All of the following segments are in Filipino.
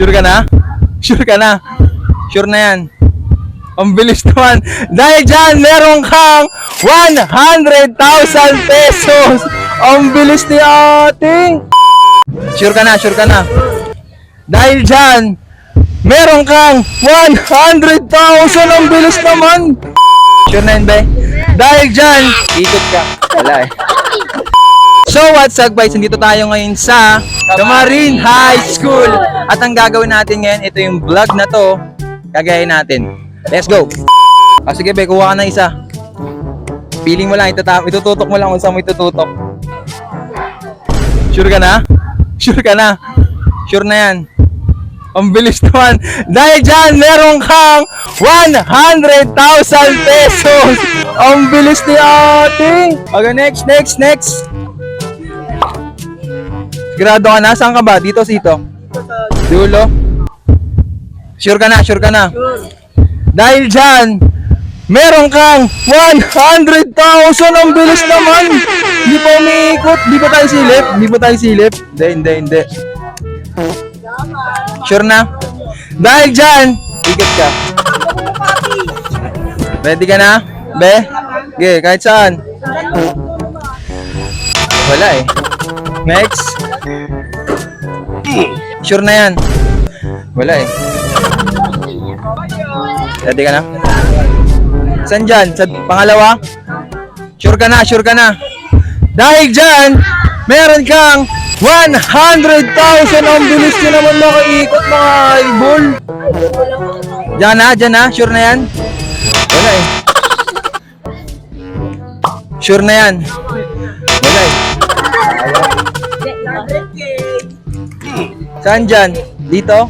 Sure ka na? Sure ka na? Sure na yan. Ang bilis naman. Dahil dyan, meron kang 100,000 pesos. Ang bilis ni ating. Sure ka na? Sure ka na? Dahil dyan, meron kang 100,000. Ang bilis naman. Sure na yan, be? Dahil dyan, ikot ka. Wala eh. So what's up guys, nandito tayo ngayon sa Camarin High School. At ang gagawin natin ngayon, ito yung vlog na to, gagayin natin. Let's go! Sige be, kuha ka na isa. Feeling mo lang, itututok mo lang kung saan mo itututok. Sure ka na? Sure ka na? Sure na yan. Ang bilis naman. Dahil dyan, meron kang 100,000 pesos. Ang bilis ni ating. Okay, next. Sigurado ka na? Saan ka ba? Dito, sito? Dulo? Sure ka na? Sure ka na? Dahil dyan, meron kang 100,000! Ang bilis naman! Hindi pa umiikot? Hindi pa tayo silip? Hindi pa tayo silip? Hindi. Sure na? Dahil dyan, ikot ka. Ready ka na? Be? Okay, kahit saan. Wala eh. Next. Sure na yan. Wala eh. Ready ka na? Saan dyan? Sa pangalawa? Sure ka na? Sure ka na? Dahil dyan, meron kang 100,000! Ang bilis nyo naman makaikot mga idol. Dyan na? Sure na yan? Wala eh. Sure na yan? Wala eh. Saan dyan? Dito?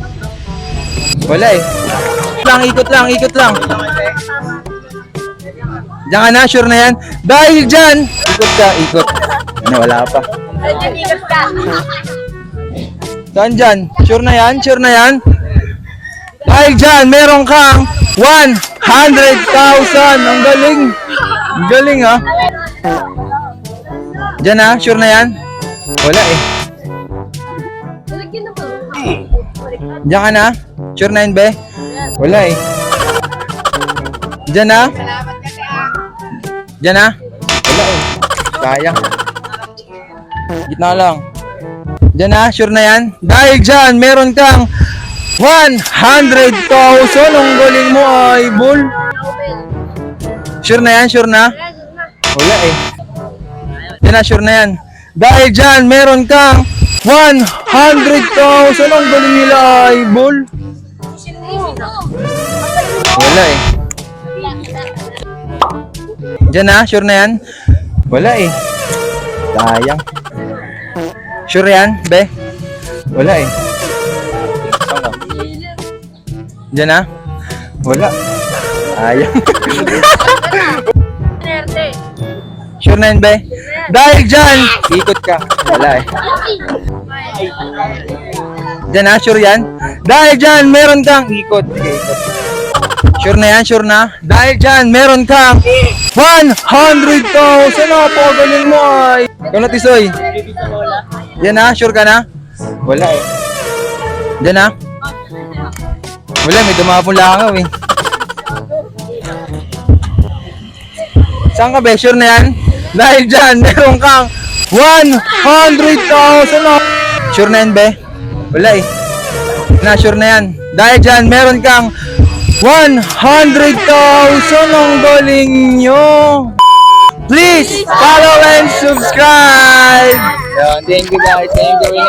Wala eh. Ikot lang. Diyan ka na, sure na yan? Dahil dyan, ikot. Ano, wala pa. Saan dyan? Sure na yan? Dahil dyan, meron kang 100,000. Ang galing ha. Diyan na, sure na yan? Wala eh. Diyan ka na? Sure na yun, be? Wala eh. Diyan na? Wala eh. Sayang. Gitna lang. Diyan na? Sure na yan? Dahil dyan, meron kang 100,000. Ang galing mo, idol. Sure na yan? Wala eh. Diyan na, sure na yan. Dahil dyan, meron kang 100,000. Ang galing nila, idol. Wala eh. Diyan na, sure na yan? Wala eh. Sayang. Sure yan, be? Wala eh. Diyan na? Wala. Sayang. Sure na yan, be? Dahil dyan, ikot ka. Wala eh. Diyan na, sure yan? Dahil dyan, meron kang ikot. Sure na yan, sure na? Dahil dyan, meron kang 100,000! Napakagaling mo ay! Ikaw na, Tisoy. Yan na, sure ka na? Wala eh. Yan na? Wala, may dumapong langaw eh. Saan ka, be? Sure na yan? Dahil dyan, meron kang 100,000! Sure na yan, be? Wala eh. Na, sure na yan. Dahil dyan, meron kang 100,000! Ang galing nyo! Please follow and subscribe! Thank you guys. Thank you.